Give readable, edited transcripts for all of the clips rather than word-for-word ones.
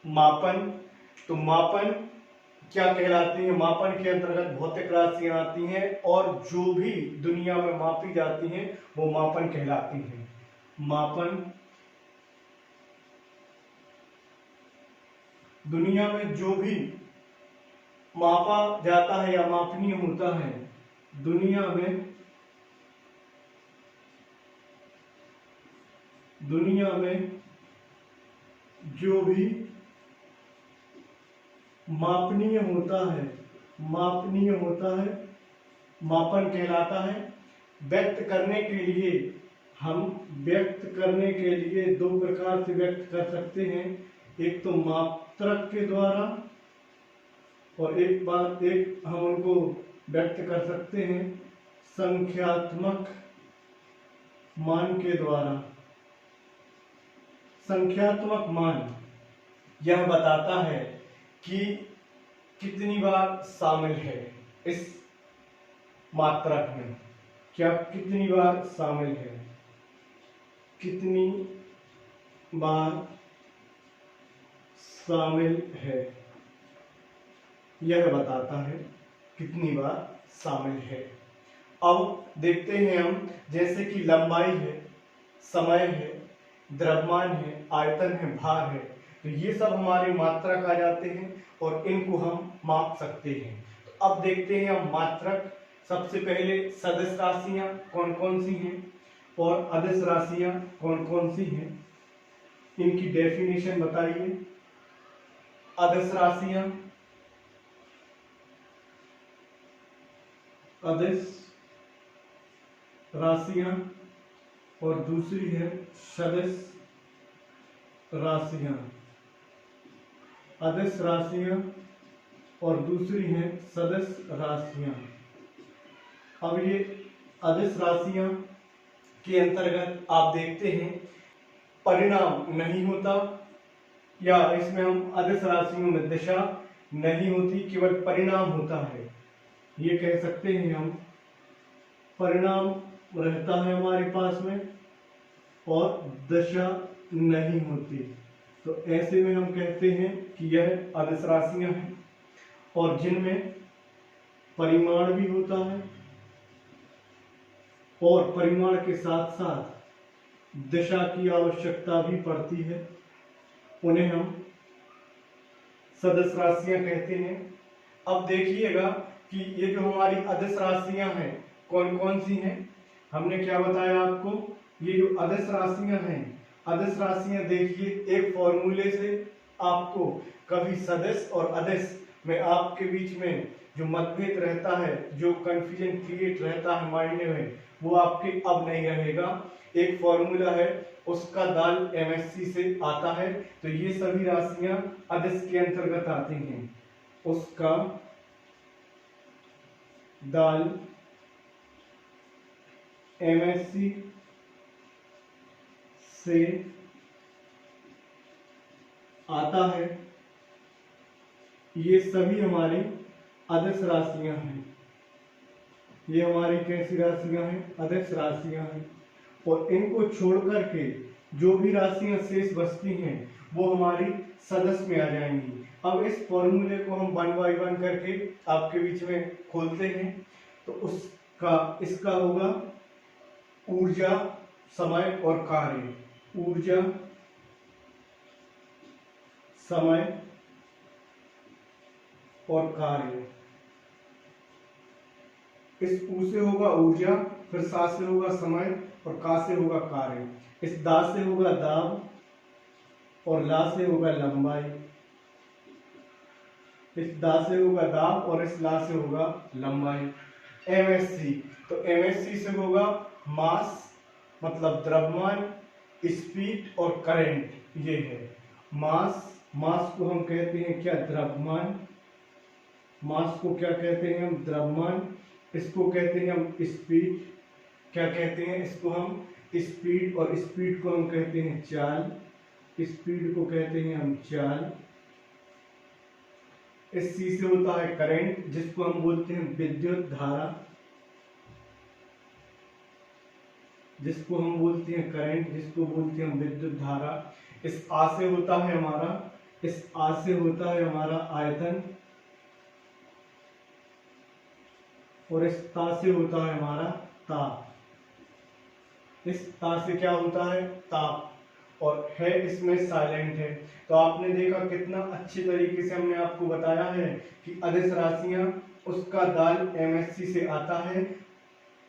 मापन। तो मापन क्या कहलाती है? मापन के अंतर्गत भौतिक राशियां आती हैं और जो भी दुनिया में मापी जाती हैं वो मापन कहलाती हैं। मापन, दुनिया में जो भी मापा जाता है या मापनीय होता है, दुनिया में जो भी मापनीय होता है मापन कहलाता है। व्यक्त करने के लिए दो प्रकार से व्यक्त कर सकते हैं, एक तो मात्रक के द्वारा और एक हम उनको व्यक्त कर सकते हैं संख्यात्मक मान के द्वारा। संख्यात्मक मान यह बताता है कि कितनी बार शामिल है इस मात्रक में, क्या कितनी बार शामिल है, कितनी बार शामिल है, यह बताता है कितनी बार शामिल है। अब देखते हैं हम, जैसे कि लंबाई है, समय है, द्रव्यमान है, आयतन है, भार है, तो ये सब हमारे मात्रक आ जाते हैं और इनको हम माप सकते हैं। तो अब देखते हैं हम मात्रक। सबसे पहले सदिश राशियां कौन कौन सी हैं और अदिश राशियां कौन कौन सी हैं, इनकी डेफिनेशन बताइए। अदिश राशियां, और दूसरी है सदिश राशियां। अदिश राशियां और दूसरी है सदिश राशियां। अब ये अदिश राशियां के अंतर्गत आप देखते हैं परिणाम नहीं होता, या इसमें हम अदिश राशियों में दिशा नहीं होती, केवल परिणाम होता है। ये कह सकते हैं हम परिणाम रहता है हमारे पास में और दशा नहीं होती, तो ऐसे में हम कहते हैं कि यह अदिश राशियां हैं और जिनमें परिमाण भी होता है और परिमाण के साथ साथ दिशा की आवश्यकता भी पड़ती है, उन्हें हम सदिश राशियां कहते हैं। अब देखिएगा कि ये जो हमारी अदिश राशियां हैं कौन कौन सी हैं। हमने क्या बताया आपको, ये जो अदिश राशियां हैं, अदिश राशियां देखिए एक फॉर्मूले से आपको कभी सदिश और अदिश में आपके बीच में जो मतभेद रहता है, जो कंफ्यूजन क्रिएट रहता है माइंड में, वो आपके अब नहीं रहेगा। एक फॉर्मूला है, उसका दाल MSc से आता है, तो ये सभी राशियां अदिश के अंतर्गत आती हैं। उसका दाल MSc से आता है, ये सभी हमारी अदिश राशियां हैं। ये हमारी कैसी राशियां हैं? अदिश राशियां हैं। और इनको छोड़ करके जो भी राशियां शेष बचती हैं वो हमारी सदिश में आ जाएंगी। अब इस फॉर्मूले को हम 1 बाय 1 करके आपके बीच में खोलते हैं, तो इसका होगा ऊर्जा, समय और कार्य। ऊर्जा, समय और कार्य। इस ऊ से होगा ऊर्जा, फिर सा से होगा समय और का से होगा कार्य। इस दा से होगा दाब और ला से होगा लंबाई। इस दा से होगा दाब और इस ला से होगा लंबाई। MSc, तो MSc से होगा मास मतलब द्रव्यमान, स्पीड और करंट। ये है मास। मास को हम कहते हैं क्या? द्रव्यमान। मास को क्या कहते हैं हम? द्रव्यमान। इसको कहते हैं हम स्पीड। क्या कहते हैं इसको हम? स्पीड। और स्पीड को हम कहते हैं चाल। स्पीड को कहते हैं हम चाल। इस सी से होता है करंट, जिसको हम बोलते हैं विद्युत धारा। जिसको हम बोलते हैं करंट, जिसको बोलते हैं विद्युत धारा। इस आ से होता है हमारा इस आ से होता है हमारा आयतन और इस ता से होता है हमारा ताप। इस ता से क्या होता है? ताप। और है इसमें साइलेंट है। तो आपने देखा कितना अच्छी तरीके से हमने आपको बताया है कि अदिश राशियां उसका दाल MSc से आता है।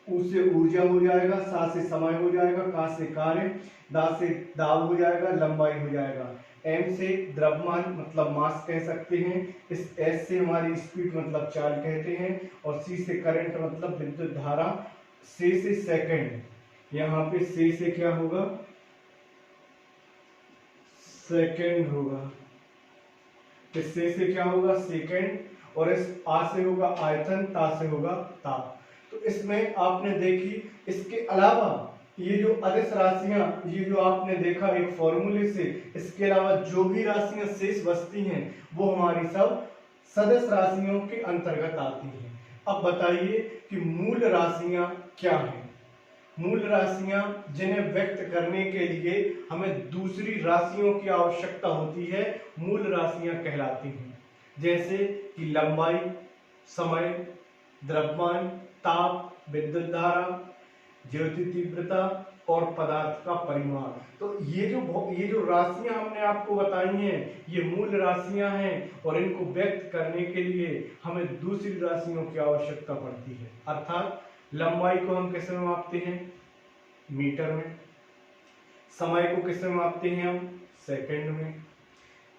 ऊ से ऊर्जा हो जाएगा, सा से समय हो जाएगा, का से कार्य, दा से दाब हो जाएगा, लंबाई हो जाएगा, एम से द्रव्यमान मतलब मास कह सकते हैं, इस एस से हमारी स्पीड मतलब चाल कहते हैं, और सी से करंट मतलब विद्युत धारा, से सेकंड, यहाँ पे से क्या होगा? सेकंड होगा। इस से क्या होगा? सेकंड। और इस आ से होगा आयतन, ता से होगा ताप। तो इसमें आपने देखी, इसके अलावा ये जो अदिश राशियां, ये जो आपने देखा एक फॉर्मूले से, इसके अलावा जो भी राशियां शेष बचती हैं वो हमारी सब सदिश राशियों के अंतर्गत आती हैं। अब बताइए कि मूल राशियां क्या हैं? मूल राशियां जिन्हें व्यक्त करने के लिए हमें दूसरी राशियों की आवश्यकता होती है, मूल राशियां कहलाती हैं। जैसे कि लंबाई, समय, द्रव्यमान, ताप, विद्युत धारा, ज्योति तीव्रता और पदार्थ का परिमाण। तो ये जो राशियां हमने आपको बताई हैं, ये मूल राशियां हैं और इनको व्यक्त करने के लिए हमें दूसरी राशियों की आवश्यकता पड़ती है। अर्थात लंबाई को हम किस में मापते हैं? मीटर में। समय को किस में मापते हैं हम? सेकंड में।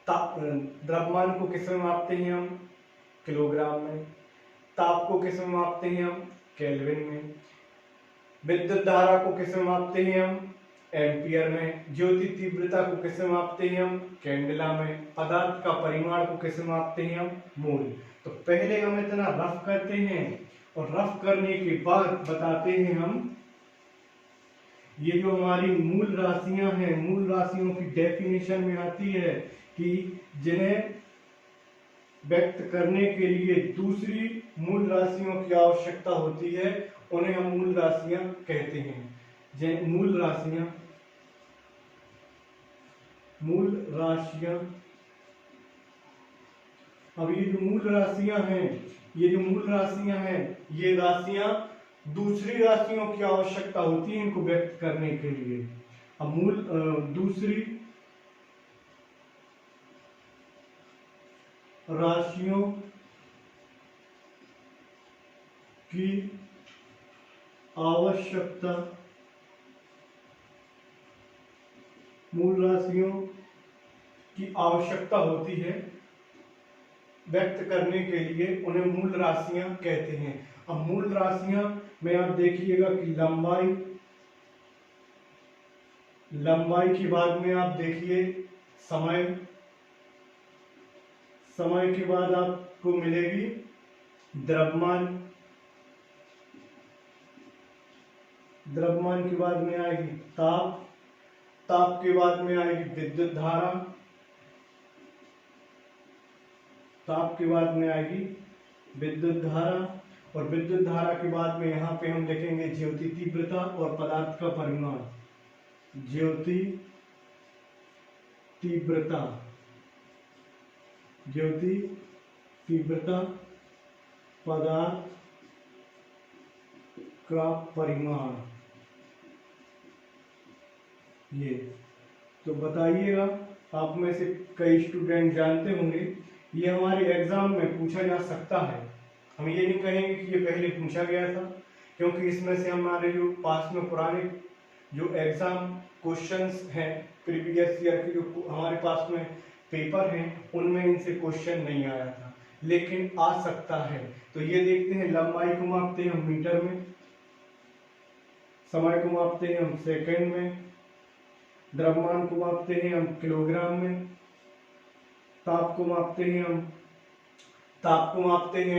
द्रव्यमान को किस में मापते हैं हम? किलोग्राम में। ताप को किस में मापते हैं हम? केल्विन में। विद्युत धारा को किस में मापते हैं हम? एम्पियर में। ज्योति तीव्रता को किस में मापते हैं हम? कैंडेला में। पदार्थ का परिमाण को किस में मापते हैं हम? मोल। तो पहले हम इतना रफ करते हैं और रफ करने के बाद बताते हैं हम ये जो हमारी मूल राशियां हैं, मूल राशियों की डेफिनेशन में आती है कि जिन्हें व्यक्त करने के लिए दूसरी मूल राशियों की आवश्यकता होती है, उन्हें हम मूल राशियां कहते हैं। मूल राशियां अब ये जो मूल राशियां हैं, ये राशियां दूसरी राशियों की आवश्यकता होती है इनको व्यक्त करने के लिए। अब दूसरी राशियों की आवश्यकता, मूल राशियों की आवश्यकता होती है व्यक्त करने के लिए, उन्हें मूल राशियां कहते हैं। अब मूल राशियां में आप देखिएगा कि लंबाई के बाद में आप देखिए समय के बाद आपको मिलेगी द्रव्यमान के बाद में आएगी ताप के बाद में आएगी विद्युत धारा, ताप के बाद में आएगी विद्युत धारा, और विद्युत धारा के बाद में यहाँ पे हम लिखेंगे ज्योति तीव्रता और पदार्थ का परिमाण। ज्योति तीव्रता पदार्थ का परिमाण। ये तो बताइएगा, आप में से कई स्टूडेंट जानते होंगे, ये हमारे एग्जाम में पूछा जा सकता है। हम ये नहीं कहेंगे कि ये पहले पूछा गया था, क्योंकि इसमें से हमारे जो पास में पुराने जो एग्जाम क्वेश्चंस हैं, प्रीवियस ईयर के जो हमारे पास में पेपर हैं, उनमें इनसे क्वेश्चन नहीं आया था, लेकिन आ सकता है। तो ये देखते हैं, लंबाई को मापते हैं हम मीटर में, समय को मापते हैं हम सेकंड में, द्रव्यमान को मापते हैं हम किलोग्राम में, ताप को मापते हैं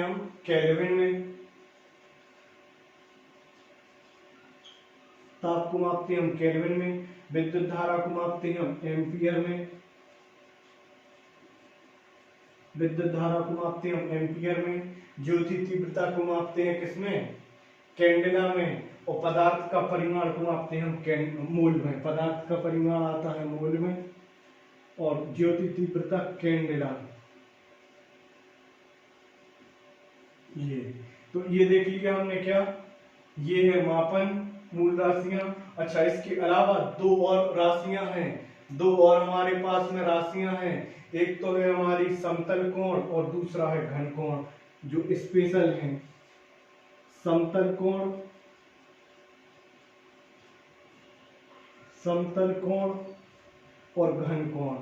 हम केल्विन में, ताप को मापते हैं हम केल्विन में, विद्युत धारा को मापते हैं हम एम्पियर में, ज्योति तीव्रता को मापते हैं किसमें? कैंडेला में, और पदार्थ का परिमाण को मापते हैं हम मोल में। पदार्थ का परिमाण आता है मोल में। और ज्योति तीव्रता कैंडेला। ये तो ये देख लिया हमने क्या, ये है मापन मूल राशियां। अच्छा, इसके अलावा दो और राशियां हैं, दो और हमारे पास में राशियां हैं। एक तो है हमारी समतल कोण और दूसरा है घन कोण, जो स्पेशल है। समतल कोण, समतल कोण और घन कोण,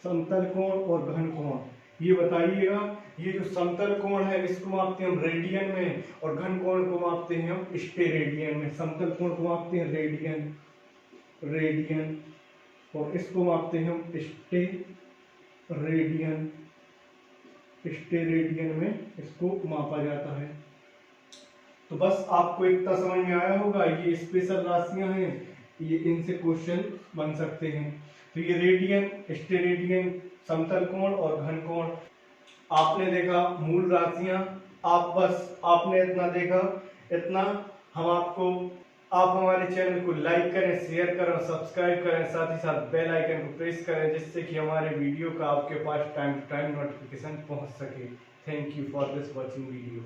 समतल कोण और घन कोण। ये बताइएगा, ये जो समतल कोण है इसको मापते हैं हम रेडियन में, और घन कोण को मापते हैं हम स्टेरेडियन में। समतल कोण को मापते हैं रेडियन, रेडियन, और इसको मापते हैं हम स्टेरेडियन, स्टेरेडियन में इसको मापा जाता है। तो बस आपको इतना समझ में आया होगा, ये स्पेशल राशियां हैं, ये इनसे क्वेश्चन बन सकते हैं। तो ये रेडियन, स्टेरेडियन, समतल कोण और घन कोण आपने देखा, मूल राशियां। आप बस आपने इतना देखा, इतना हम आपको, आप हमारे चैनल को लाइक करें, शेयर करें, सब्सक्राइब करें, साथ ही साथ बेल आइकन को प्रेस करें, जिससे कि हमारे वीडियो का आपके पास टाइम टू टाइम नोटिफिकेशन पहुंच सके। Thank you for this watching video.